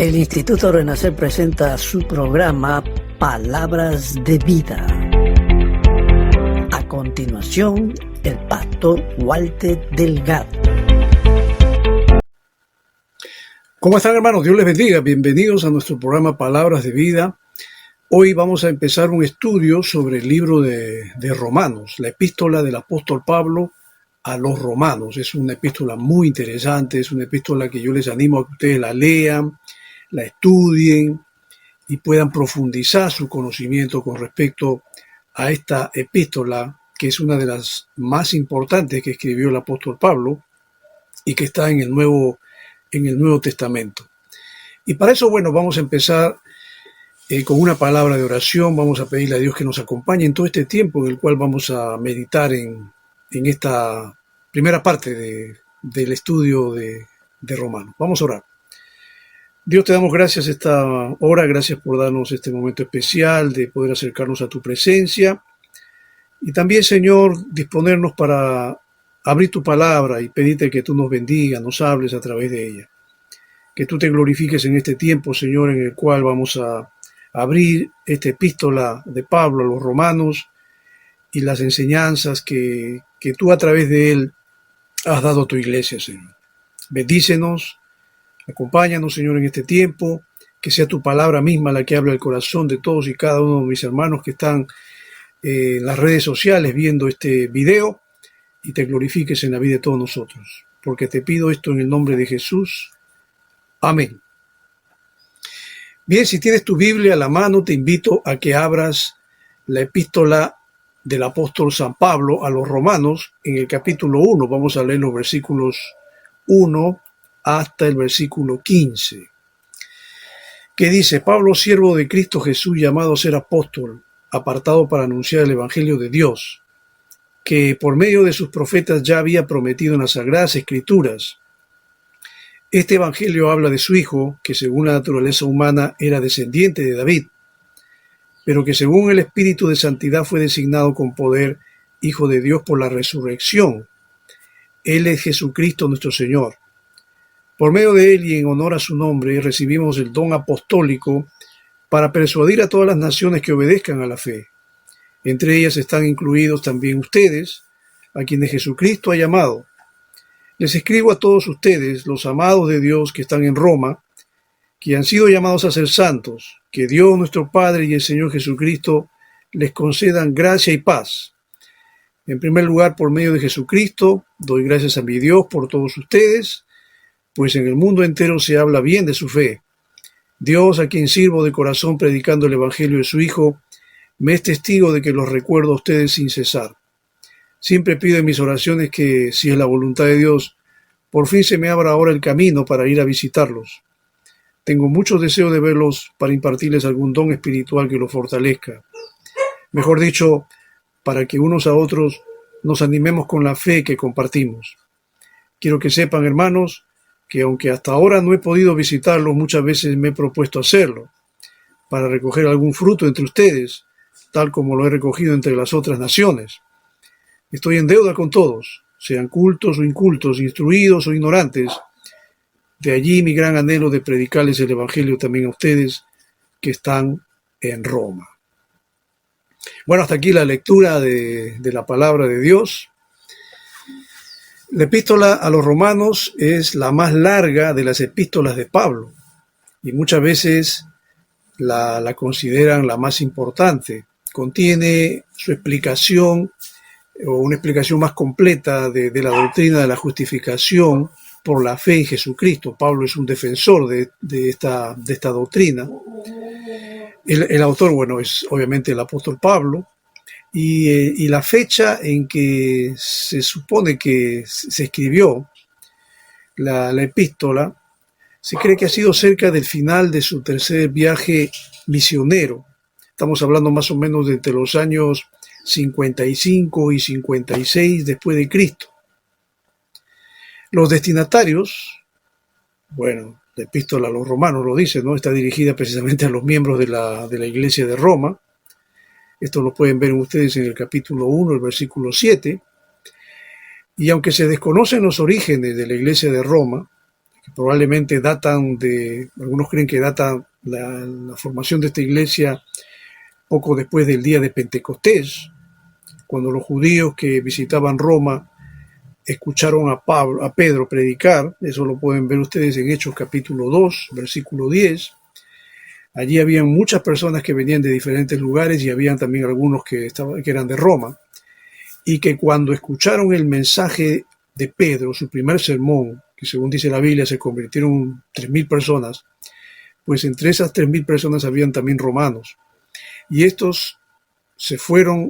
El Instituto Renacer presenta su programa Palabras de Vida. A continuación, el pastor Walter Delgado. ¿Cómo están, hermanos? Dios les bendiga. Bienvenidos a nuestro programa Palabras de Vida. Hoy vamos a empezar un estudio sobre el libro de Romanos, la epístola del apóstol Pablo a los romanos. Es una epístola muy interesante, es una epístola que yo les animo a que ustedes la lean, la estudien y puedan profundizar su conocimiento con respecto a esta epístola, que es una de las más importantes que escribió el apóstol Pablo y que está en el Nuevo Testamento. Y para eso, vamos a empezar con una palabra de oración. Vamos a pedirle a Dios que nos acompañe en todo este tiempo en el cual vamos a meditar en esta primera parte del estudio de Romanos. Vamos a orar. Dios, te damos gracias esta hora, gracias por darnos este momento especial de poder acercarnos a tu presencia y también, Señor, disponernos para abrir tu palabra y pedirte que tú nos bendigas, nos hables a través de ella. Que tú te glorifiques en este tiempo, Señor, en el cual vamos a abrir esta epístola de Pablo a los romanos y las enseñanzas que tú a través de él has dado a tu iglesia, Señor. Bendícenos. Acompáñanos, Señor, en este tiempo, que sea tu palabra misma la que habla el corazón de todos y cada uno de mis hermanos que están en las redes sociales viendo este video, y te glorifiques en la vida de todos nosotros, porque te pido esto en el nombre de Jesús. Amén. Bien, si tienes tu Biblia a la mano, te invito a que abras la epístola del apóstol San Pablo a los romanos en el capítulo 1. Vamos a leer los versículos 1 hasta el versículo 15, que dice: Pablo, siervo de Cristo Jesús, llamado a ser apóstol, apartado para anunciar el evangelio de Dios, que por medio de sus profetas ya había prometido en las Sagradas Escrituras. Este evangelio habla de su Hijo, que según la naturaleza humana era descendiente de David, pero que según el Espíritu de Santidad fue designado con poder Hijo de Dios por la resurrección. Él es Jesucristo nuestro Señor. Por medio de él y en honor a su nombre recibimos el don apostólico para persuadir a todas las naciones que obedezcan a la fe. Entre ellas están incluidos también ustedes, a quienes Jesucristo ha llamado. Les escribo a todos ustedes, los amados de Dios que están en Roma, que han sido llamados a ser santos, que Dios nuestro Padre y el Señor Jesucristo les concedan gracia y paz. En primer lugar, por medio de Jesucristo, doy gracias a mi Dios por todos ustedes, pues en el mundo entero se habla bien de su fe. Dios, a quien sirvo de corazón predicando el evangelio de su Hijo, me es testigo de que los recuerdo a ustedes sin cesar. Siempre pido en mis oraciones que, si es la voluntad de Dios, por fin se me abra ahora el camino para ir a visitarlos. Tengo mucho deseo de verlos para impartirles algún don espiritual que los fortalezca. Mejor dicho, para que unos a otros nos animemos con la fe que compartimos. Quiero que sepan, hermanos, que aunque hasta ahora no he podido visitarlos, muchas veces me he propuesto hacerlo, para recoger algún fruto entre ustedes, tal como lo he recogido entre las otras naciones. Estoy en deuda con todos, sean cultos o incultos, instruidos o ignorantes. De allí mi gran anhelo de predicarles el evangelio también a ustedes que están en Roma. Hasta aquí la lectura de la palabra de Dios. La epístola a los romanos es la más larga de las epístolas de Pablo y muchas veces la consideran la más importante. Contiene su explicación o una explicación más completa de la doctrina de la justificación por la fe en Jesucristo. Pablo es un defensor de esta doctrina. El autor, es obviamente el apóstol Pablo. Y la fecha en que se supone que se escribió la epístola, se cree que ha sido cerca del final de su tercer viaje misionero. Estamos hablando más o menos de entre los años 55 y 56 después de Cristo. Los destinatarios, la epístola a los romanos lo dice, ¿no? Está dirigida precisamente a los miembros de la iglesia de Roma. Esto lo pueden ver ustedes en el capítulo 1, el versículo 7. Y aunque se desconocen los orígenes de la iglesia de Roma, probablemente algunos creen que datan la formación de esta iglesia poco después del día de Pentecostés, cuando los judíos que visitaban Roma escucharon a Pedro predicar. Eso lo pueden ver ustedes en Hechos capítulo 2, versículo 10. Allí habían muchas personas que venían de diferentes lugares y habían también algunos que eran de Roma, y que cuando escucharon el mensaje de Pedro, su primer sermón, que según dice la Biblia se convirtieron 3.000 personas, pues entre esas 3.000 personas habían también romanos. Y estos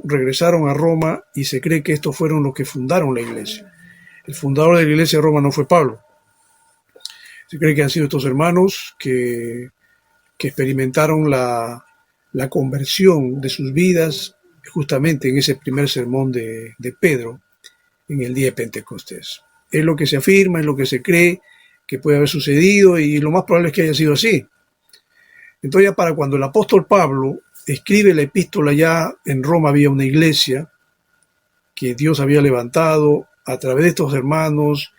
regresaron a Roma, y se cree que estos fueron los que fundaron la iglesia. El fundador de la iglesia de Roma no fue Pablo. Se cree que han sido estos hermanos que experimentaron la conversión de sus vidas justamente en ese primer sermón de Pedro en el día de Pentecostés. Es lo que se afirma, es lo que se cree que puede haber sucedido, y lo más probable es que haya sido así. Entonces, ya para cuando el apóstol Pablo escribe la epístola, ya en Roma había una iglesia que Dios había levantado a través de estos hermanos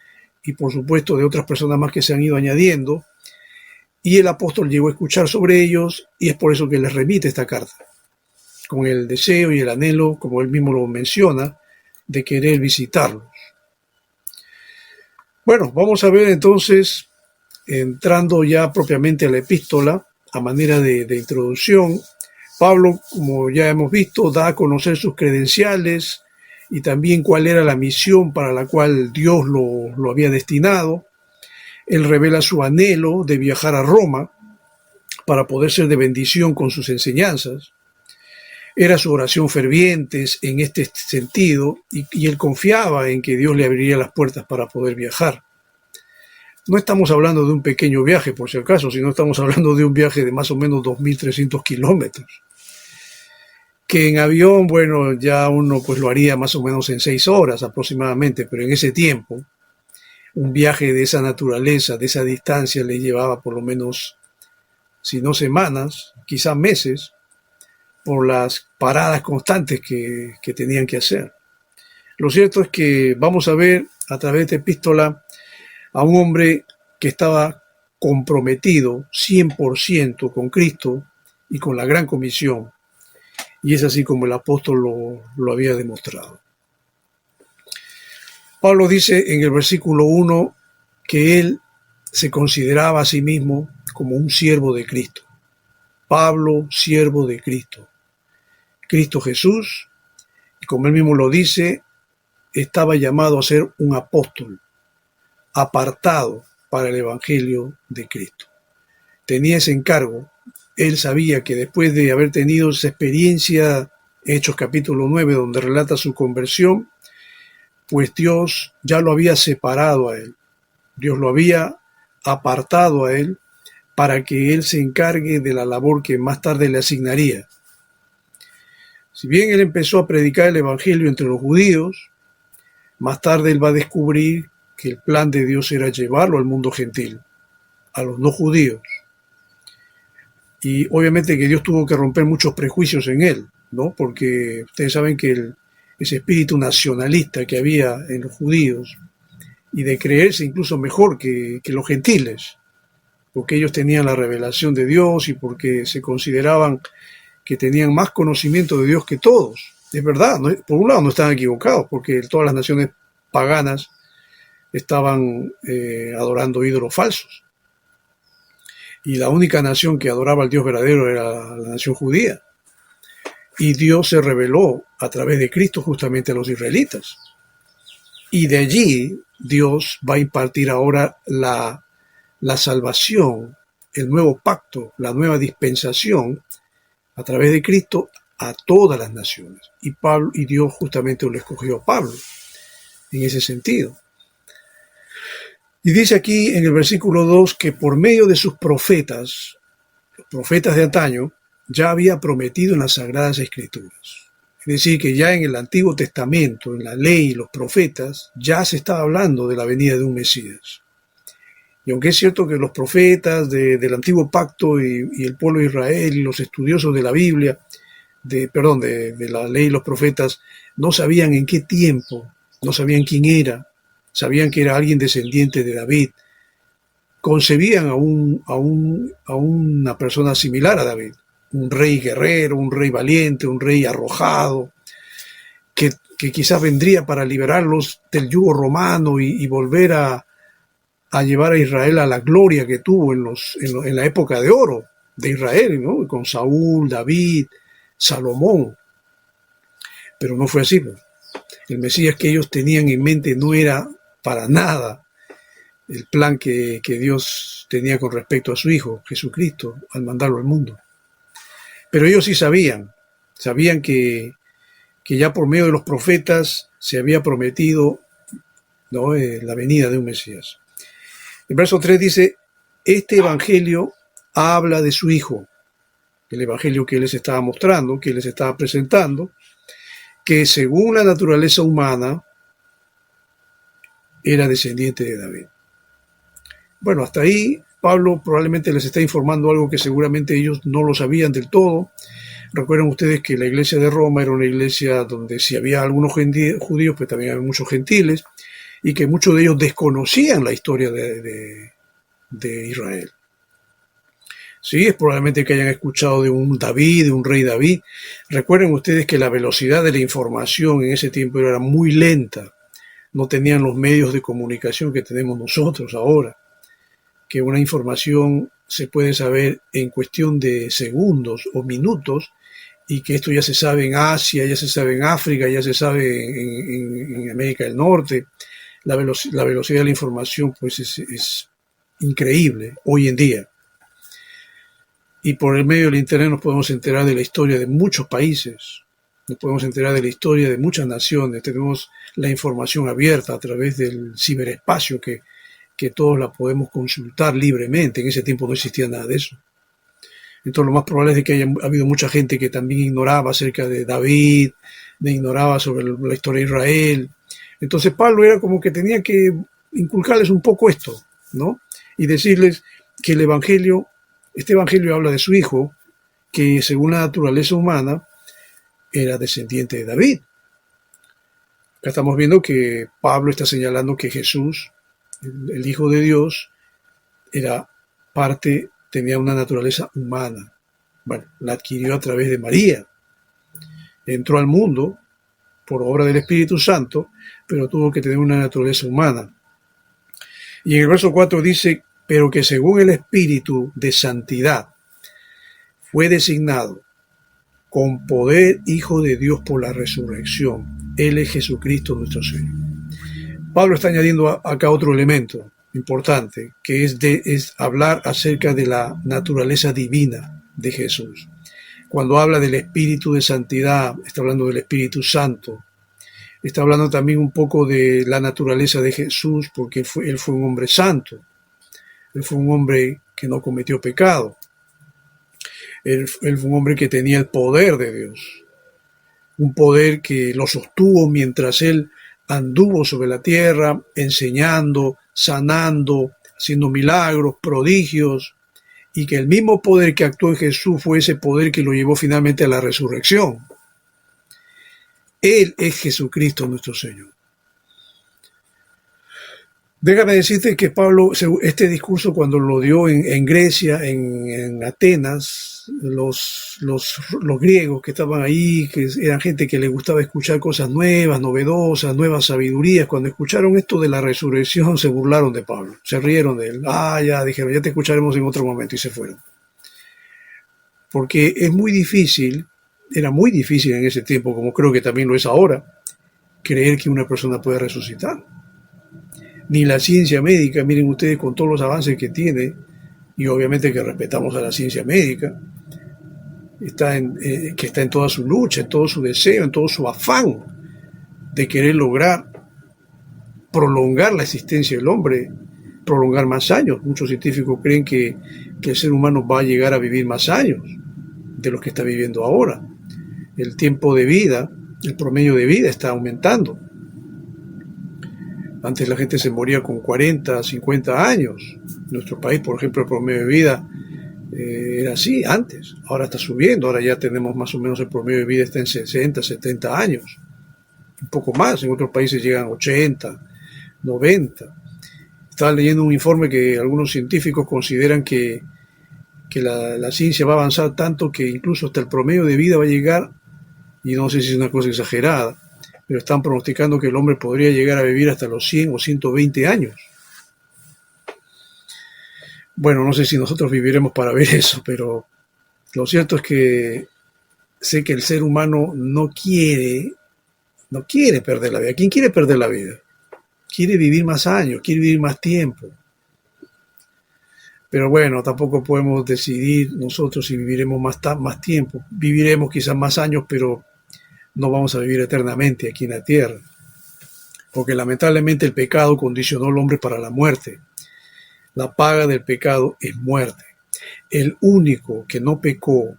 y por supuesto de otras personas más que se han ido añadiendo, y el apóstol llegó a escuchar sobre ellos, y es por eso que les remite esta carta, con el deseo y el anhelo, como él mismo lo menciona, de querer visitarlos. Bueno, vamos a ver entonces, entrando ya propiamente a la epístola, a manera de introducción, Pablo, como ya hemos visto, da a conocer sus credenciales y también cuál era la misión para la cual Dios lo había destinado. Él revela su anhelo de viajar a Roma para poder ser de bendición con sus enseñanzas. Era su oración ferviente en este sentido, y él confiaba en que Dios le abriría las puertas para poder viajar. No estamos hablando de un pequeño viaje, por si acaso, sino estamos hablando de un viaje de más o menos 2.300 kilómetros. Que en avión, bueno, ya uno pues lo haría más o menos en 6 horas aproximadamente, pero en ese tiempo, un viaje de esa naturaleza, de esa distancia, le llevaba por lo menos, si no semanas, quizás meses, por las paradas constantes que tenían que hacer. Lo cierto es que vamos a ver a través de esta epístola a un hombre que estaba comprometido 100% con Cristo y con la gran comisión, y es así como el apóstol lo había demostrado. Pablo dice en el versículo 1 que él se consideraba a sí mismo como un siervo de Cristo. Pablo, siervo de Cristo. Cristo Jesús, y como él mismo lo dice, estaba llamado a ser un apóstol, apartado para el evangelio de Cristo. Tenía ese encargo. Él sabía que después de haber tenido esa experiencia, Hechos capítulo 9, donde relata su conversión, pues Dios ya lo había separado a él. Dios lo había apartado a él para que él se encargue de la labor que más tarde le asignaría. Si bien él empezó a predicar el evangelio entre los judíos, más tarde él va a descubrir que el plan de Dios era llevarlo al mundo gentil, a los no judíos. Y obviamente que Dios tuvo que romper muchos prejuicios en él, ¿no? Porque ustedes saben que ese espíritu nacionalista que había en los judíos, y de creerse incluso mejor que los gentiles, porque ellos tenían la revelación de Dios y porque se consideraban que tenían más conocimiento de Dios que todos. Es verdad, ¿no? Por un lado no estaban equivocados, porque todas las naciones paganas estaban adorando ídolos falsos. Y la única nación que adoraba al Dios verdadero era la nación judía. Y Dios se reveló a través de Cristo justamente a los israelitas. Y de allí Dios va a impartir ahora la salvación, el nuevo pacto, la nueva dispensación a través de Cristo a todas las naciones. Y Dios justamente lo escogió a Pablo en ese sentido. Y dice aquí en el versículo 2 que por medio de sus profetas, los profetas de antaño, ya había prometido en las Sagradas Escrituras. Es decir, que ya en el Antiguo Testamento, en la ley y los profetas, ya se estaba hablando de la venida de un Mesías. Y aunque es cierto que los profetas del Antiguo Pacto y el pueblo de Israel y los estudiosos de la Biblia, de la ley y los profetas, no sabían en qué tiempo, no sabían quién era, sabían que era alguien descendiente de David, concebían a una persona similar a David, un rey guerrero, un rey valiente, un rey arrojado, que quizás vendría para liberarlos del yugo romano y volver a llevar a Israel a la gloria que tuvo en la época de oro de Israel, ¿no? Con Saúl, David, Salomón. Pero no fue así, ¿no? El Mesías que ellos tenían en mente no era para nada el plan que Dios tenía con respecto a su Hijo, Jesucristo, al mandarlo al mundo. Pero ellos sí sabían que ya por medio de los profetas se había prometido, ¿no?, la venida de un Mesías. El verso 3 dice, este evangelio habla de su Hijo, el evangelio que Él les estaba mostrando, que Él les estaba presentando, que según la naturaleza humana era descendiente de David. Bueno, hasta ahí Pablo probablemente les está informando algo que seguramente ellos no lo sabían del todo. Recuerden ustedes que la iglesia de Roma era una iglesia donde sí había algunos judíos, pero también había muchos gentiles, y que muchos de ellos desconocían la historia de Israel. Sí, es probablemente que hayan escuchado de un David, de un rey David. Recuerden ustedes que la velocidad de la información en ese tiempo era muy lenta. No tenían los medios de comunicación que tenemos nosotros ahora, que una información se puede saber en cuestión de segundos o minutos, y que esto ya se sabe en Asia, ya se sabe en África, ya se sabe en América del Norte. La velocidad de la información pues es increíble hoy en día. Y por el medio del internet nos podemos enterar de la historia de muchos países, nos podemos enterar de la historia de muchas naciones, tenemos la información abierta a través del ciberespacio que todos la podemos consultar libremente. En ese tiempo no existía nada de eso. Entonces lo más probable es que haya habido mucha gente que también ignoraba acerca de David, ignoraba sobre la historia de Israel. Entonces Pablo era como que tenía que inculcarles un poco esto, ¿no? Y decirles que este evangelio habla de su Hijo, que según la naturaleza humana era descendiente de David. Acá estamos viendo que Pablo está señalando que Jesús, el Hijo de Dios, tenía una naturaleza humana. Bueno, la adquirió a través de María. Entró al mundo por obra del Espíritu Santo, pero tuvo que tener una naturaleza humana. Y en el verso 4 dice, pero que según el Espíritu de Santidad fue designado con poder Hijo de Dios por la resurrección. Él es Jesucristo nuestro Señor. Pablo está añadiendo acá otro elemento importante, que es hablar acerca de la naturaleza divina de Jesús. Cuando habla del Espíritu de Santidad, está hablando del Espíritu Santo. Está hablando también un poco de la naturaleza de Jesús, porque él fue un hombre santo. Él fue un hombre que no cometió pecado. Él fue un hombre que tenía el poder de Dios. Un poder que lo sostuvo mientras él anduvo sobre la tierra, enseñando, sanando, haciendo milagros, prodigios, y que el mismo poder que actuó en Jesús fue ese poder que lo llevó finalmente a la resurrección. Él es Jesucristo nuestro Señor. Déjame decirte que Pablo, este discurso cuando lo dio en Grecia, en Atenas, los griegos que estaban ahí, que eran gente que le gustaba escuchar cosas nuevas, novedosas, nuevas sabidurías, cuando escucharon esto de la resurrección se burlaron de Pablo, se rieron de él. Ya dijeron, ya te escucharemos en otro momento, y se fueron. Porque es muy difícil, era muy difícil en ese tiempo, como creo que también lo es ahora, creer que una persona puede resucitar. Ni la ciencia médica, miren ustedes con todos los avances que tiene, y obviamente que respetamos a la ciencia médica, que está en toda su lucha, en todo su deseo, en todo su afán de querer lograr prolongar la existencia del hombre, prolongar más años. Muchos científicos creen que el ser humano va a llegar a vivir más años de los que está viviendo ahora. El tiempo de vida, el promedio de vida está aumentando. Antes la gente se moría con 40, 50 años. En nuestro país, por ejemplo, el promedio de vida era así antes. Ahora está subiendo. Ahora ya tenemos más o menos el promedio de vida está en 60, 70 años. Un poco más. En otros países llegan a 80, 90. Estaba leyendo un informe que algunos científicos consideran que la ciencia va a avanzar tanto que incluso hasta el promedio de vida va a llegar, y no sé si es una cosa exagerada, pero están pronosticando que el hombre podría llegar a vivir hasta los 100 o 120 años. Bueno, no sé si nosotros viviremos para ver eso, pero lo cierto es que sé que el ser humano no quiere perder la vida. ¿Quién quiere perder la vida? Quiere vivir más años, quiere vivir más tiempo. Pero bueno, tampoco podemos decidir nosotros si viviremos más tiempo. Viviremos quizás más años, pero no vamos a vivir eternamente aquí en la tierra. Porque lamentablemente el pecado condicionó al hombre para la muerte. La paga del pecado es muerte. El único que no pecó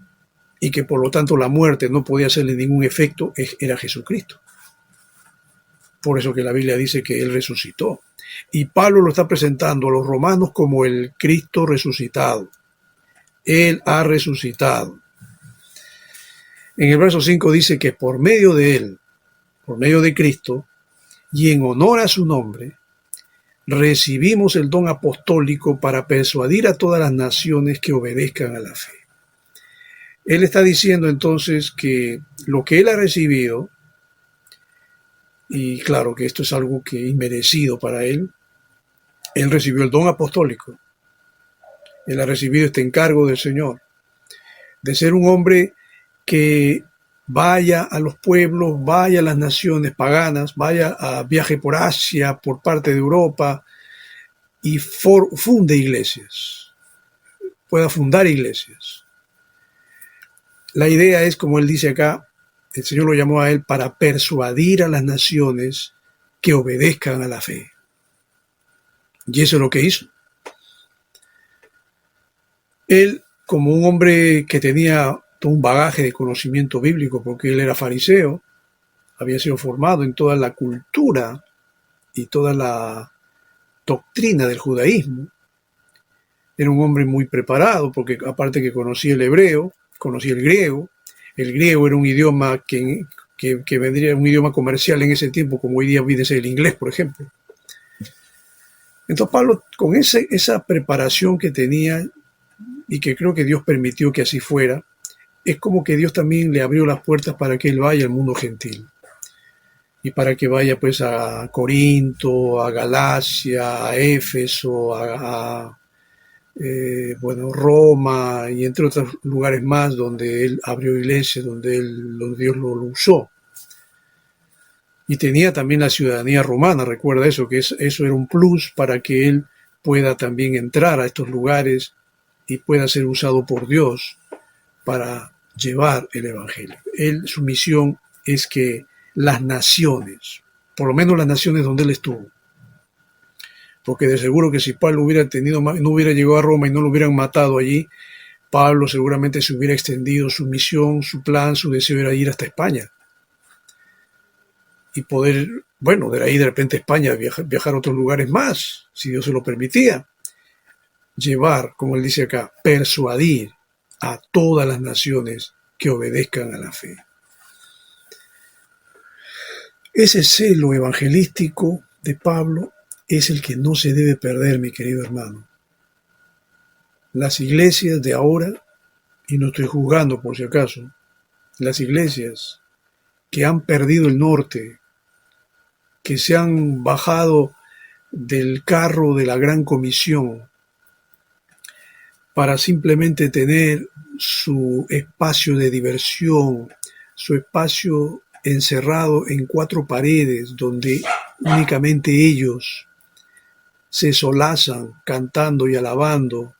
y que por lo tanto la muerte no podía hacerle ningún efecto era Jesucristo. Por eso que la Biblia dice que Él resucitó. Y Pablo lo está presentando a los romanos como el Cristo resucitado. Él ha resucitado. En el verso 5 dice que por medio de Él, por medio de Cristo, y en honor a su nombre, recibimos el don apostólico para persuadir a todas las naciones que obedezcan a la fe. Él está diciendo entonces que lo que Él ha recibido, y claro que esto es algo que inmerecido para Él recibió el don apostólico. Él ha recibido este encargo del Señor, de ser un hombre que vaya a los pueblos, vaya a las naciones paganas, viaje por Asia, por parte de Europa, y funde iglesias, pueda fundar iglesias. La idea es, como él dice acá, el Señor lo llamó a él para persuadir a las naciones que obedezcan a la fe. Y eso es lo que hizo. Él, como un hombre que tenía todo un bagaje de conocimiento bíblico, porque él era fariseo, había sido formado en toda la cultura y toda la doctrina del judaísmo. Era un hombre muy preparado, porque aparte que conocía el hebreo, conocía el griego. El griego era un idioma que vendría un idioma comercial en ese tiempo, como hoy día viene a ser el inglés, por ejemplo. Entonces Pablo, con esa preparación que tenía, y que creo que Dios permitió que así fuera, es como que Dios también le abrió las puertas para que él vaya al mundo gentil. Y para que vaya pues a Corinto, a Galacia, a Éfeso, Roma, y entre otros lugares más donde él abrió iglesias, donde Dios lo usó. Y tenía también la ciudadanía romana, recuerda eso, que eso era un plus para que él pueda también entrar a estos lugares y pueda ser usado por Dios para llevar el evangelio. Su misión es que las naciones, por lo menos las naciones donde él estuvo, porque de seguro que si Pablo no hubiera llegado a Roma y no lo hubieran matado allí, Pablo seguramente se hubiera extendido su misión, su plan, su deseo era ir hasta España. Y poder, de ahí de repente a España viajar a otros lugares más, si Dios se lo permitía. Llevar, como él dice acá, persuadir a todas las naciones que obedezcan a la fe. Ese celo evangelístico de Pablo es el que no se debe perder, mi querido hermano. Las iglesias de ahora, y no estoy juzgando por si acaso, las iglesias que han perdido el norte, que se han bajado del carro de la gran comisión para simplemente tener su espacio de diversión, su espacio encerrado en 4 paredes donde únicamente ellos se solazan cantando y alabando,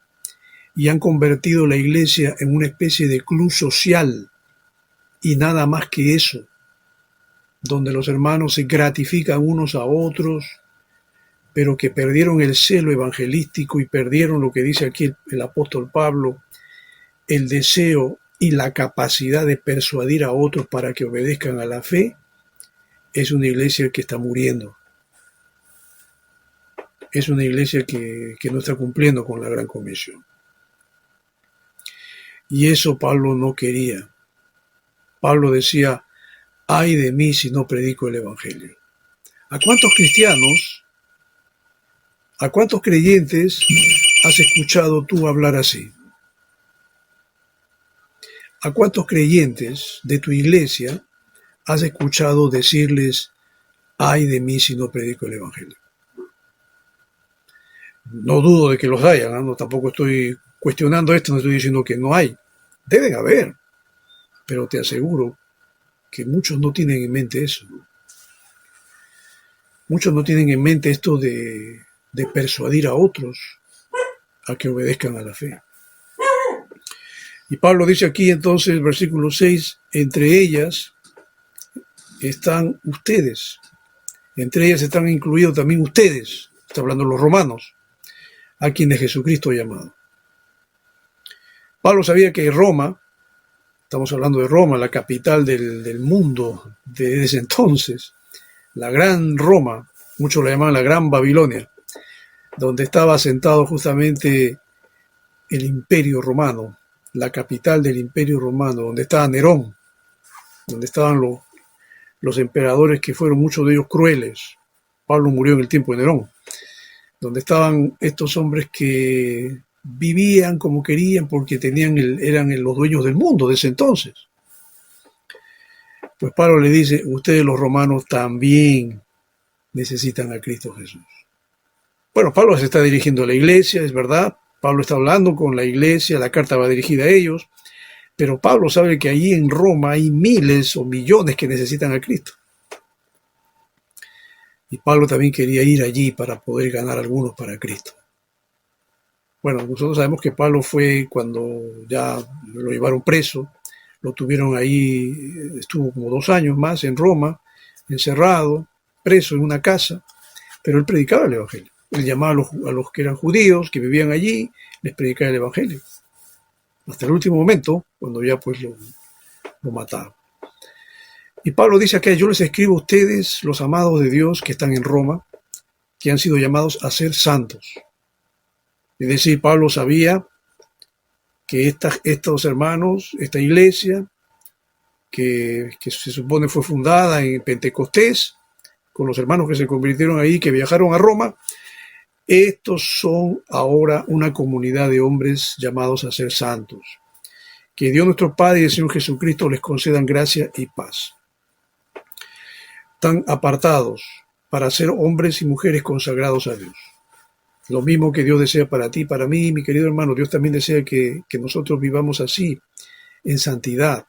y han convertido la iglesia en una especie de club social y nada más que eso, donde los hermanos se gratifican unos a otros, pero que perdieron el celo evangelístico y perdieron lo que dice aquí el apóstol Pablo, el deseo y la capacidad de persuadir a otros para que obedezcan a la fe. Es una iglesia que está muriendo. Es una iglesia que no está cumpliendo con la gran comisión. Y eso Pablo no quería. Pablo decía, ay de mí si no predico el evangelio. ¿A cuántos cristianos ¿A cuántos creyentes has escuchado tú hablar así? ¿A cuántos creyentes de tu iglesia has escuchado decirles, ay de mí si no predico el Evangelio? No dudo de que los haya, ¿no? Tampoco estoy cuestionando esto, no estoy diciendo que no hay. Deben haber, pero te aseguro que muchos no tienen en mente eso, ¿no? Muchos no tienen en mente esto de persuadir a otros a que obedezcan a la fe. Y Pablo dice aquí entonces, versículo 6, entre ellas están ustedes, entre ellas están incluidos también ustedes, está hablando los romanos, a quienes Jesucristo ha llamado. Pablo sabía que Roma, estamos hablando de Roma, la capital del mundo de ese entonces, la gran Roma, muchos la llaman la gran Babilonia, donde estaba asentado justamente el imperio romano, la capital del imperio romano, donde estaba Nerón, donde estaban los emperadores que fueron muchos de ellos crueles. Pablo murió en el tiempo de Nerón, donde estaban estos hombres que vivían como querían porque eran los dueños del mundo de ese entonces. Pues Pablo le dice, ustedes los romanos también necesitan a Cristo Jesús. Bueno, Pablo se está dirigiendo a la iglesia, es verdad. Pablo está hablando con la iglesia, la carta va dirigida a ellos, pero Pablo sabe que allí en Roma hay miles o millones que necesitan a Cristo. Y Pablo también quería ir allí para poder ganar algunos para Cristo. Bueno, nosotros sabemos que Pablo fue cuando ya lo llevaron preso, lo tuvieron ahí, estuvo como 2 años más en Roma, encerrado, preso en una casa, pero él predicaba el Evangelio. Él llamaba a los que eran judíos, que vivían allí, les predicaba el Evangelio. Hasta el último momento, cuando ya pues lo mataron. Y Pablo dice acá, yo les escribo a ustedes, los amados de Dios que están en Roma, que han sido llamados a ser santos. Es decir, Pablo sabía que estos hermanos, esta iglesia, que se supone fue fundada en Pentecostés, con los hermanos que se convirtieron ahí, que viajaron a Roma, estos son ahora una comunidad de hombres llamados a ser santos. Que Dios nuestro Padre y el Señor Jesucristo les concedan gracia y paz. Están apartados para ser hombres y mujeres consagrados a Dios. Lo mismo que Dios desea para ti, para mí, mi querido hermano, Dios también desea que nosotros vivamos así, en santidad.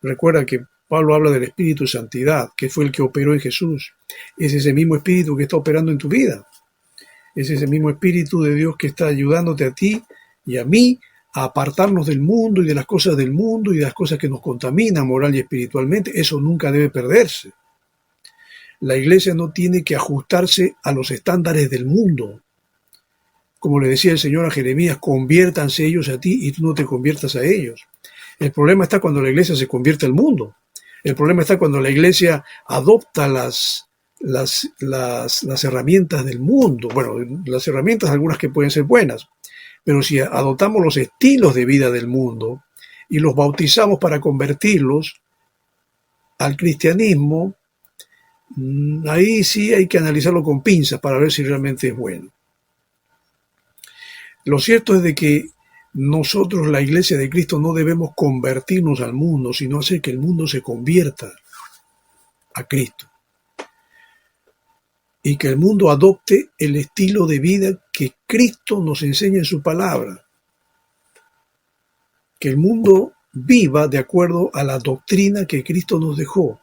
Recuerda que Pablo habla del Espíritu de Santidad, que fue el que operó en Jesús. Es ese mismo Espíritu que está operando en tu vida. Es ese mismo Espíritu de Dios que está ayudándote a ti y a mí a apartarnos del mundo y de las cosas del mundo y de las cosas que nos contaminan moral y espiritualmente. Eso nunca debe perderse. La iglesia no tiene que ajustarse a los estándares del mundo. Como le decía el Señor a Jeremías, conviértanse ellos a ti y tú no te conviertas a ellos. El problema está cuando la iglesia se convierte al mundo. El problema está cuando la iglesia adopta las herramientas del mundo. Bueno, las herramientas algunas que pueden ser buenas, pero si adoptamos los estilos de vida del mundo y los bautizamos para convertirlos al cristianismo, ahí sí hay que analizarlo con pinzas para ver si realmente es bueno. Lo cierto es de que nosotros, la iglesia de Cristo, no debemos convertirnos al mundo, sino hacer que el mundo se convierta a Cristo. Y que el mundo adopte el estilo de vida que Cristo nos enseña en su palabra. Que el mundo viva de acuerdo a la doctrina que Cristo nos dejó.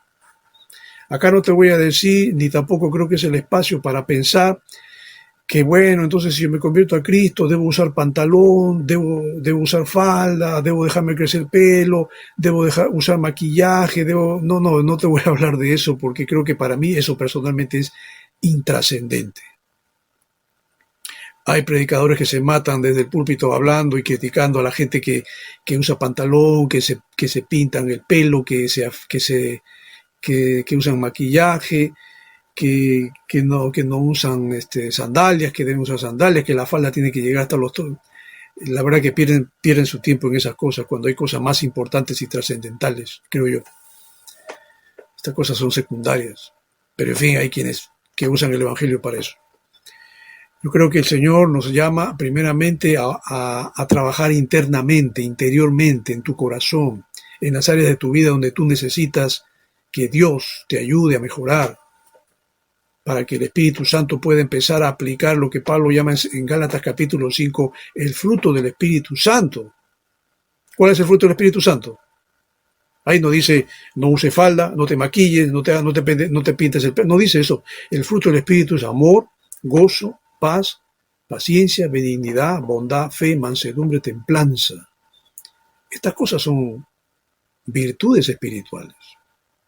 Acá no te voy a decir, ni tampoco creo que es el espacio para pensar que bueno, entonces si yo me convierto a Cristo, debo usar pantalón, debo usar falda, debo dejarme crecer el pelo, debo usar maquillaje, no te voy a hablar de eso porque creo que para mí eso personalmente es intrascendente. Hay predicadores que se matan desde el púlpito hablando y criticando a la gente que usa pantalón, que se pintan el pelo, que usan maquillaje, que no usan sandalias, que deben usar sandalias, que la falda tiene que llegar hasta los toros. La verdad que pierden su tiempo en esas cosas cuando hay cosas más importantes y trascendentales, creo yo. Estas cosas son secundarias, pero en fin, hay quienes que usan el Evangelio para eso. Yo creo que el Señor nos llama primeramente a trabajar internamente, interiormente, en tu corazón, en las áreas de tu vida donde tú necesitas que Dios te ayude a mejorar, para que el Espíritu Santo pueda empezar a aplicar lo que Pablo llama en Gálatas capítulo 5, el fruto del Espíritu Santo. ¿Cuál es el fruto del Espíritu Santo? Ahí no dice, no use falda, no te maquilles, no te pintes el pelo. No dice eso. El fruto del Espíritu es amor, gozo, paz, paciencia, benignidad, bondad, fe, mansedumbre, templanza. Estas cosas son virtudes espirituales.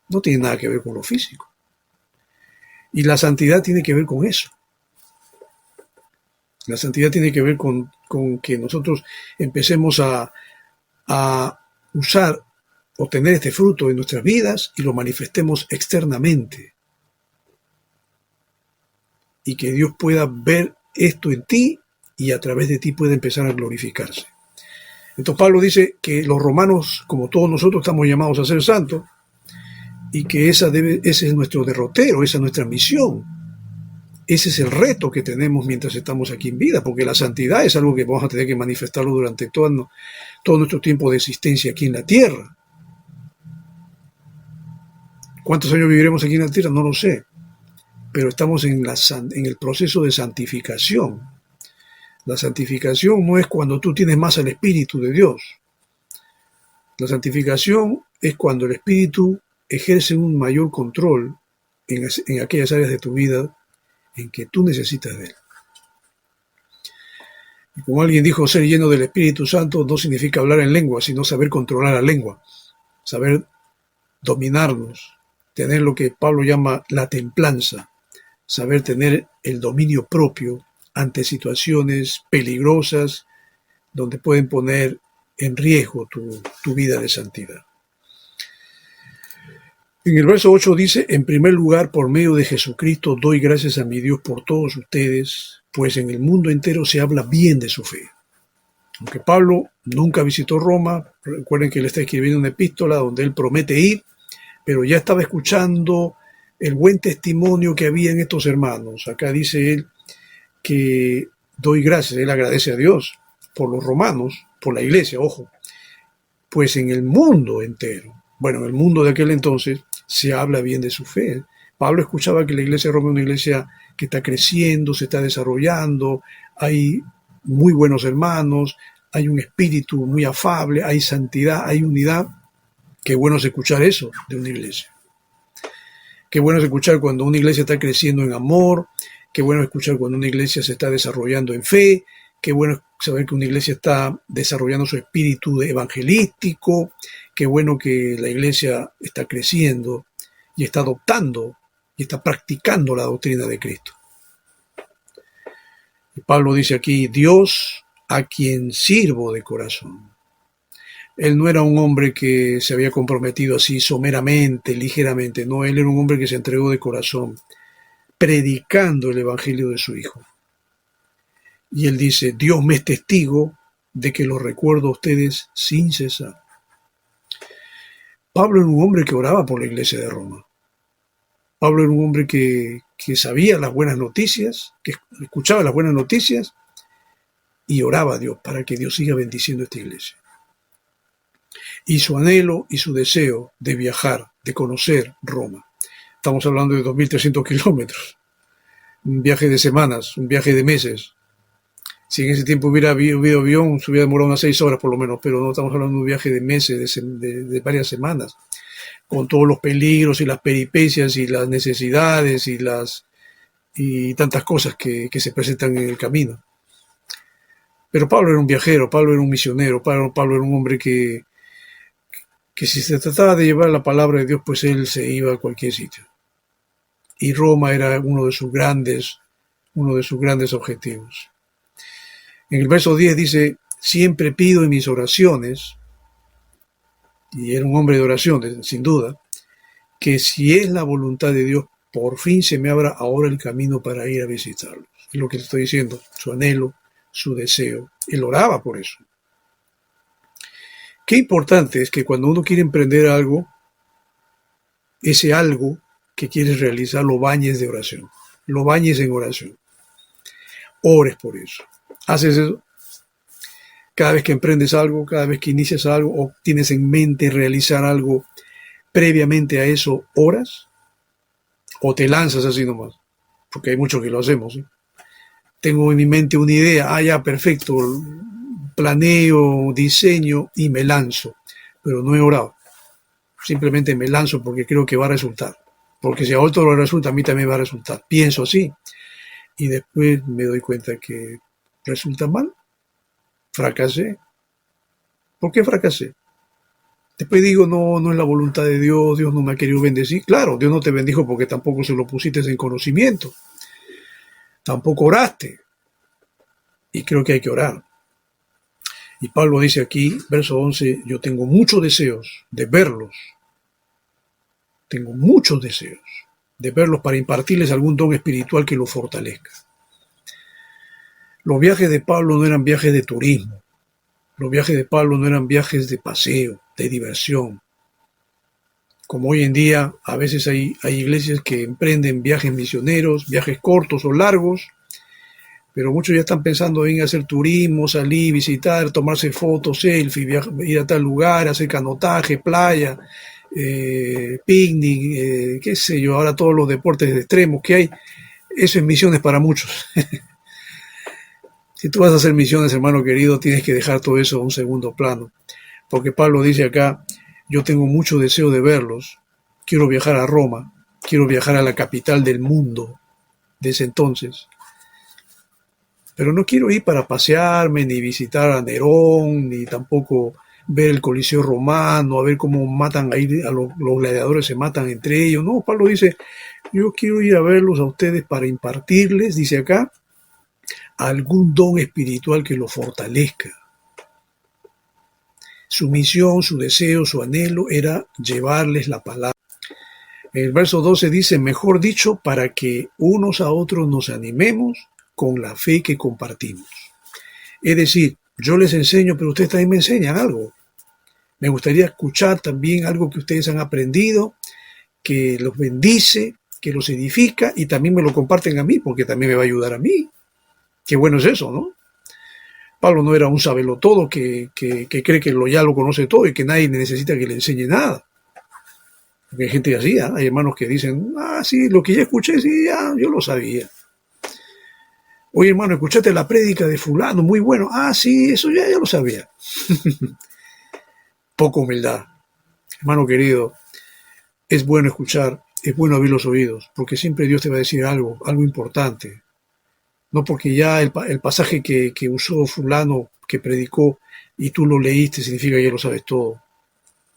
No tienen nada que ver con lo físico. Y la santidad tiene que ver con eso. La santidad tiene que ver con que nosotros empecemos a usar o tener este fruto en nuestras vidas y lo manifestemos externamente. Y que Dios pueda ver esto en ti y a través de ti pueda empezar a glorificarse. Entonces Pablo dice que los romanos, como todos nosotros, estamos llamados a ser santos y que ese es nuestro derrotero, esa es nuestra misión. Ese es el reto que tenemos mientras estamos aquí en vida, porque la santidad es algo que vamos a tener que manifestarlo durante todo nuestro tiempo de existencia aquí en la tierra. ¿Cuántos años viviremos aquí en la tierra? No lo sé. Pero estamos en el proceso de santificación. La santificación no es cuando tú tienes más al Espíritu de Dios. La santificación es cuando el Espíritu ejerce un mayor control en aquellas áreas de tu vida en que tú necesitas de él. Y como alguien dijo, ser lleno del Espíritu Santo no significa hablar en lengua, sino saber controlar la lengua, saber dominarnos, tener lo que Pablo llama la templanza, saber tener el dominio propio ante situaciones peligrosas donde pueden poner en riesgo tu vida de santidad. En el verso 8 dice, en primer lugar, por medio de Jesucristo, doy gracias a mi Dios por todos ustedes, pues en el mundo entero se habla bien de su fe. Aunque Pablo nunca visitó Roma, recuerden que él está escribiendo una epístola donde él promete ir, pero ya estaba escuchando el buen testimonio que había en estos hermanos. Acá dice él que doy gracias, él agradece a Dios por los romanos, por la iglesia, ojo, pues en el mundo entero, bueno, en el mundo de aquel entonces, se habla bien de su fe. Pablo escuchaba que la iglesia de Roma es una iglesia que está creciendo, se está desarrollando, hay muy buenos hermanos, hay un espíritu muy afable, hay santidad, hay unidad. Qué bueno es escuchar eso de una iglesia. Qué bueno es escuchar cuando una iglesia está creciendo en amor, qué bueno es escuchar cuando una iglesia se está desarrollando en fe, qué bueno es saber que una iglesia está desarrollando su espíritu evangelístico, qué bueno que la iglesia está creciendo y está adoptando y está practicando la doctrina de Cristo. Y Pablo dice aquí, Dios a quien sirvo de corazón. Él no era un hombre que se había comprometido así someramente, ligeramente, no, él era un hombre que se entregó de corazón, predicando el evangelio de su Hijo. Y él dice, Dios me es testigo de que los recuerdo a ustedes sin cesar. Pablo era un hombre que oraba por la iglesia de Roma. Pablo era un hombre que sabía las buenas noticias, que escuchaba las buenas noticias y oraba a Dios para que Dios siga bendiciendo esta iglesia. Y su anhelo y su deseo de viajar, de conocer Roma. Estamos hablando de 2.300 kilómetros. Un viaje de semanas, un viaje de meses. Si en ese tiempo hubiera habido avión, se hubiera demorado unas 6 horas por lo menos, pero no estamos hablando de un viaje de meses, de varias semanas, con todos los peligros y las peripecias y las necesidades y tantas cosas que se presentan en el camino. Pero Pablo era un viajero, Pablo era un misionero, Pablo era un hombre que si se trataba de llevar la palabra de Dios, pues él se iba a cualquier sitio. Y Roma era uno de sus grandes objetivos. En el verso 10 dice, siempre pido en mis oraciones, y era un hombre de oración, sin duda, que si es la voluntad de Dios, por fin se me abra ahora el camino para ir a visitarlos. Es lo que le estoy diciendo, su anhelo, su deseo. Él oraba por eso. Qué importante es que cuando uno quiere emprender algo, ese algo que quieres realizar lo bañes de oración, lo bañes en oración. ores por eso. ¿Haces eso? Cada vez que emprendes algo, cada vez que inicias algo o tienes en mente realizar algo previamente a eso, ¿oras? ¿O te lanzas así nomás? Porque hay muchos que lo hacemos, ¿sí? Tengo en mi mente una idea, ya, perfecto, planeo, diseño y me lanzo, pero no he orado. Simplemente me lanzo porque creo que va a resultar. Porque si a otro lo resulta, a mí también va a resultar. Pienso así y después me doy cuenta que resulta mal. Fracasé. ¿Por qué fracasé? Después digo, no, no es la voluntad de Dios, Dios no me ha querido bendecir. Claro, Dios no te bendijo porque tampoco se lo pusiste en conocimiento. Tampoco oraste. Y creo que hay que orar. Y Pablo dice aquí, verso 11, yo tengo muchos deseos de verlos. Tengo muchos deseos de verlos para impartirles algún don espiritual que los fortalezca. Los viajes de Pablo no eran viajes de turismo. Los viajes de Pablo no eran viajes de paseo, de diversión. Como hoy en día, a veces hay iglesias que emprenden viajes misioneros, viajes cortos o largos, pero muchos ya están pensando en hacer turismo, salir, visitar, tomarse fotos, selfie, ir a tal lugar, hacer canotaje, playa, picnic, qué sé yo, ahora todos los deportes de extremos que hay. Eso es misiones para muchos. Si tú vas a hacer misiones, hermano querido, tienes que dejar todo eso a un segundo plano. Porque Pablo dice acá, yo tengo mucho deseo de verlos. Quiero viajar a Roma. Quiero viajar a la capital del mundo de ese entonces. Pero no quiero ir para pasearme, ni visitar a Nerón, ni tampoco ver el Coliseo Romano, a ver cómo matan ahí, los gladiadores se matan entre ellos. No, Pablo dice, yo quiero ir a verlos a ustedes para impartirles, dice acá, algún don espiritual que los fortalezca. Su misión, su deseo, su anhelo era llevarles la palabra. El verso 12 dice, mejor dicho, para que unos a otros nos animemos con la fe que compartimos. Es decir, yo les enseño, pero ustedes también me enseñan algo. Me gustaría escuchar también algo que ustedes han aprendido, que los bendice, que los edifica y también me lo comparten a mí, porque también me va a ayudar a mí. Qué bueno es eso, ¿no? Pablo no era un sabelotodo que cree que ya lo conoce todo y que nadie necesita que le enseñe nada. Porque hay gente así, ¿eh? Hay hermanos que dicen, sí, lo que ya escuché, sí, ya, yo lo sabía. Oye, hermano, escuchaste la prédica de fulano, muy bueno. Sí, eso ya lo sabía. Poca humildad. Hermano querido, es bueno escuchar, es bueno abrir los oídos, porque siempre Dios te va a decir algo importante. No porque ya el pasaje que usó fulano, que predicó, y tú lo leíste, significa que ya lo sabes todo.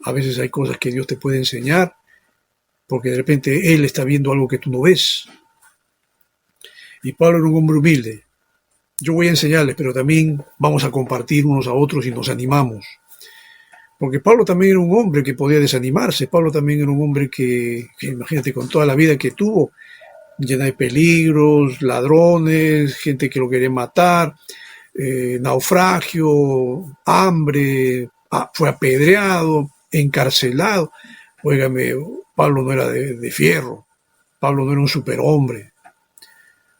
A veces hay cosas que Dios te puede enseñar, porque de repente Él está viendo algo que tú no ves. Y Pablo era un hombre humilde. Yo voy a enseñarles, pero también vamos a compartir unos a otros y nos animamos. Porque Pablo también era un hombre que podía desanimarse. Pablo también era un hombre que imagínate, con toda la vida que tuvo, llena de peligros, ladrones, gente que lo quería matar, naufragio, hambre, fue apedreado, encarcelado. Óigame, Pablo no era de fierro. Pablo no era un superhombre.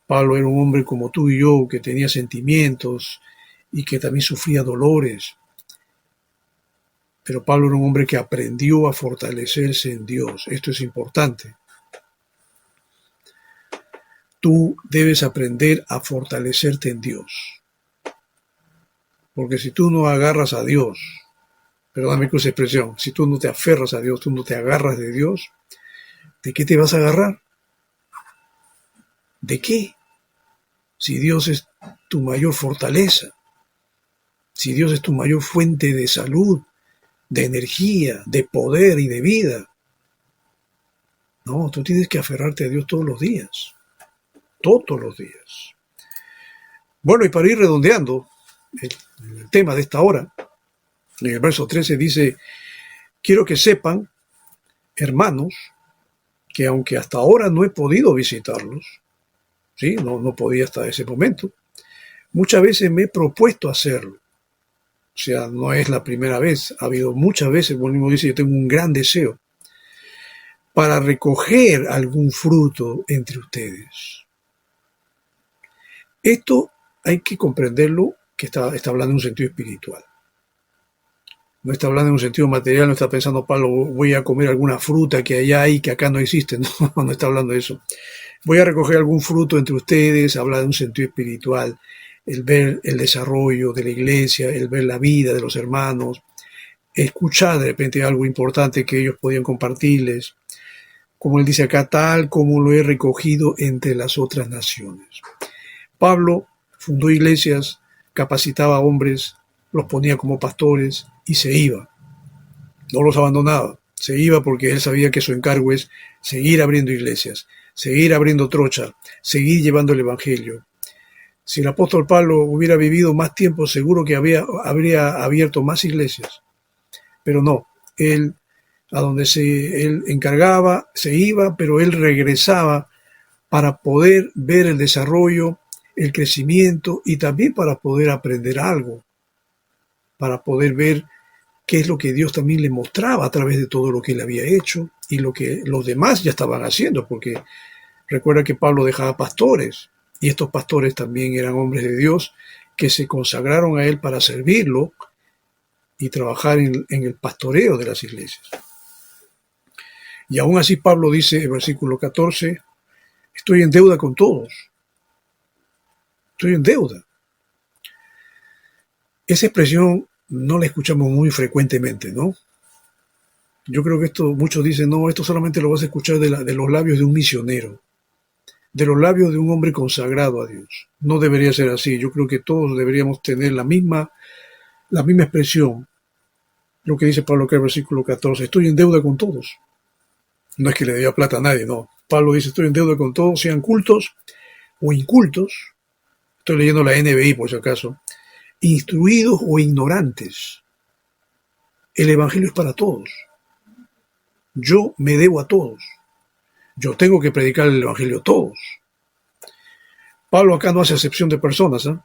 Pablo era un hombre como tú y yo, que tenía sentimientos y que también sufría dolores. Pero Pablo era un hombre que aprendió a fortalecerse en Dios. Esto es importante. Tú debes aprender a fortalecerte en Dios. Porque si tú no agarras a Dios, perdóname con esa expresión, si tú no te aferras a Dios, tú no te agarras de Dios, ¿de qué te vas a agarrar? ¿De qué? Si Dios es tu mayor fortaleza, si Dios es tu mayor fuente de salud, de energía, de poder y de vida. No, tú tienes que aferrarte a Dios todos los días. Todos los días. Bueno, y para ir redondeando el tema de esta hora, en el verso 13 dice, quiero que sepan, hermanos, que aunque hasta ahora no he podido visitarlos, ¿sí? No podía hasta ese momento, muchas veces me he propuesto hacerlo. O sea, no es la primera vez, ha habido muchas veces, como mismo dice, yo tengo un gran deseo para recoger algún fruto entre ustedes. Esto hay que comprenderlo, que está hablando en un sentido espiritual. No está hablando en un sentido material, no está pensando, Pablo, voy a comer alguna fruta que allá hay, que acá no existe. No, no está hablando de eso. Voy a recoger algún fruto entre ustedes, habla de un sentido espiritual, el ver el desarrollo de la iglesia, el ver la vida de los hermanos, escuchar de repente algo importante que ellos podían compartirles, como él dice acá, tal como lo he recogido entre las otras naciones. Pablo fundó iglesias, capacitaba a hombres, los ponía como pastores y se iba. No los abandonaba. Se iba porque él sabía que su encargo es seguir abriendo iglesias, seguir abriendo trocha, seguir llevando el evangelio. Si el apóstol Pablo hubiera vivido más tiempo, seguro que habría abierto más iglesias. Pero no, él a donde él encargaba, se iba, pero él regresaba para poder ver el desarrollo, el crecimiento y también para poder aprender algo, para poder ver qué es lo que Dios también le mostraba a través de todo lo que él había hecho y lo que los demás ya estaban haciendo, porque recuerda que Pablo dejaba pastores y estos pastores también eran hombres de Dios que se consagraron a él para servirlo y trabajar en el pastoreo de las iglesias. Y aún así Pablo dice en el versículo 14, estoy en deuda con todos. Estoy en deuda. Esa expresión no la escuchamos muy frecuentemente, ¿no? Yo creo que esto, muchos dicen, no, esto solamente lo vas a escuchar de los labios de un misionero, de los labios de un hombre consagrado a Dios. No debería ser así. Yo creo que todos deberíamos tener la misma expresión. Lo que dice Pablo acá en el versículo 14, estoy en deuda con todos. No es que le debía plata a nadie, no. Pablo dice, estoy en deuda con todos, sean cultos o incultos. Estoy leyendo la NBI por si acaso. Instruidos o ignorantes. El evangelio es para todos. Yo me debo a todos. Yo tengo que predicar el evangelio a todos. Pablo acá no hace acepción de personas, ¿eh?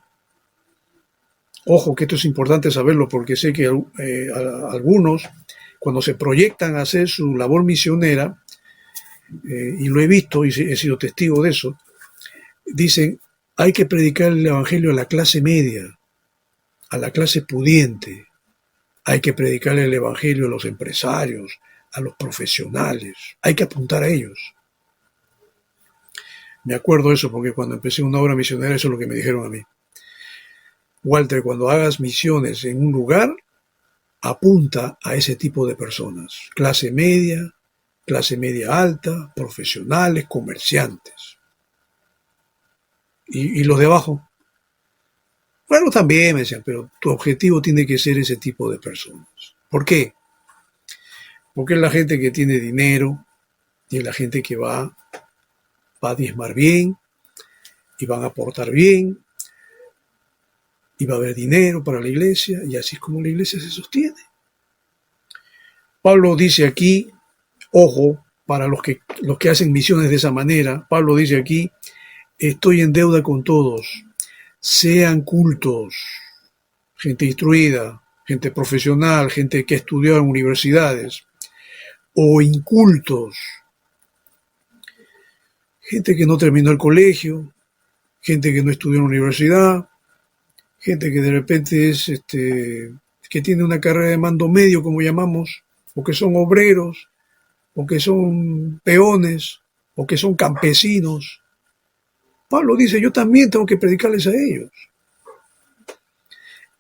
Ojo, que esto es importante saberlo porque sé que algunos, cuando se proyectan a hacer su labor misionera, y lo he visto y he sido testigo de eso, dicen, hay que predicar el evangelio a la clase media, a la clase pudiente, hay que predicar el evangelio a los empresarios, a los profesionales, hay que apuntar a ellos. Me acuerdo de eso porque cuando empecé una obra misionera eso es lo que me dijeron a mí. Walter, cuando hagas misiones en un lugar, apunta a ese tipo de personas, clase media alta, profesionales, comerciantes. Y los de abajo, bueno, también me decían, pero tu objetivo tiene que ser ese tipo de personas. ¿Por qué? Porque es la gente que tiene dinero y es la gente que va a diezmar bien y van a aportar bien y va a haber dinero para la iglesia y así es como la iglesia se sostiene. Pablo dice aquí, ojo, para los que hacen misiones de esa manera, Pablo dice aquí, estoy en deuda con todos, sean cultos, gente instruida, gente profesional, gente que estudió en universidades, o incultos, gente que no terminó el colegio, gente que no estudió en la universidad, gente que de repente es que tiene una carrera de mando medio, como llamamos, o que son obreros, o que son peones, o que son campesinos. Pablo dice, yo también tengo que predicarles a ellos.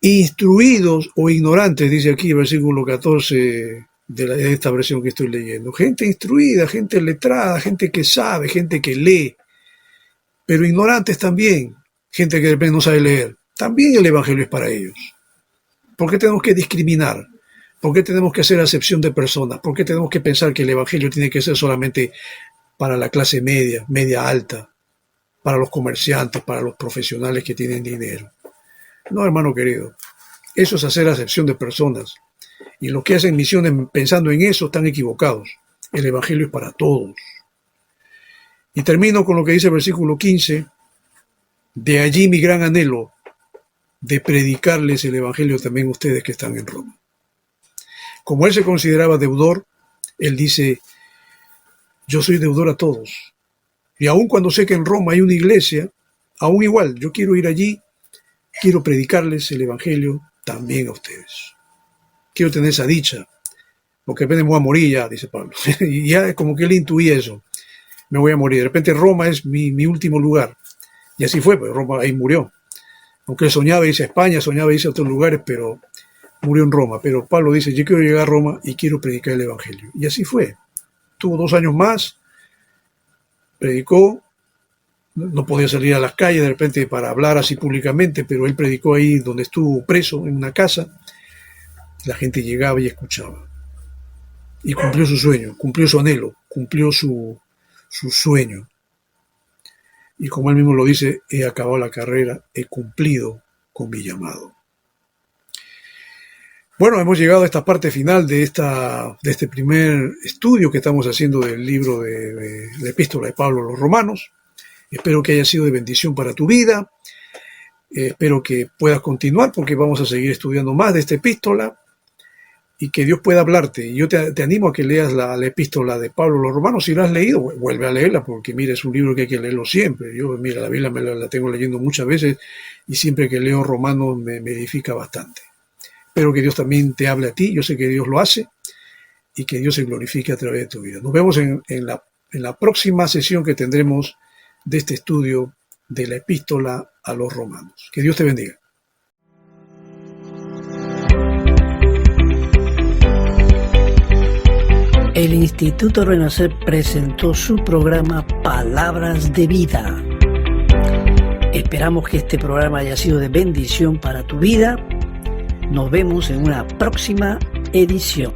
Instruidos o ignorantes, dice aquí el versículo 14 de esta versión que estoy leyendo. Gente instruida, gente letrada, gente que sabe, gente que lee. Pero ignorantes también, gente que de repente no sabe leer. También el evangelio es para ellos. ¿Por qué tenemos que discriminar? ¿Por qué tenemos que hacer acepción de personas? ¿Por qué tenemos que pensar que el evangelio tiene que ser solamente para la clase media, media alta, para los comerciantes, para los profesionales que tienen dinero? No, hermano querido, eso es hacer acepción de personas. Y los que hacen misiones pensando en eso están equivocados. El evangelio es para todos. Y termino con lo que dice el versículo 15. De allí mi gran anhelo de predicarles el evangelio también a ustedes que están en Roma. Como él se consideraba deudor, él dice, yo soy deudor a todos. Y aun cuando sé que en Roma hay una iglesia, aún igual, yo quiero ir allí, quiero predicarles el Evangelio también a ustedes. Quiero tener esa dicha, porque de repente me voy a morir ya, dice Pablo. Y ya es como que él intuía eso, me voy a morir. De repente Roma es mi último lugar. Y así fue, pues Roma ahí murió. Aunque él soñaba irse a España, soñaba irse a otros lugares, pero murió en Roma. Pero Pablo dice, yo quiero llegar a Roma y quiero predicar el Evangelio. Y así fue. Tuvo 2 años más, predicó, no podía salir a las calles de repente para hablar así públicamente, pero él predicó ahí donde estuvo preso, en una casa. La gente llegaba y escuchaba. Y cumplió su sueño, cumplió su anhelo, cumplió su sueño. Y como él mismo lo dice, he acabado la carrera, he cumplido con mi llamado. Bueno, hemos llegado a esta parte final de este primer estudio que estamos haciendo del libro de la Epístola de Pablo a los Romanos. Espero que haya sido de bendición para tu vida. Espero que puedas continuar porque vamos a seguir estudiando más de esta epístola y que Dios pueda hablarte. Y yo te animo a que leas la epístola de Pablo a los Romanos. Si la has leído, vuelve a leerla porque mira, es un libro que hay que leerlo siempre. Yo, mira, la Biblia la tengo leyendo muchas veces y siempre que leo Romanos me edifica bastante. Espero que Dios también te hable a ti. Yo sé que Dios lo hace y que Dios se glorifique a través de tu vida. Nos vemos en la próxima sesión que tendremos de este estudio de la epístola a los Romanos. Que Dios te bendiga. El Instituto Renacer presentó su programa Palabras de Vida. Esperamos que este programa haya sido de bendición para tu vida. Nos vemos en una próxima edición.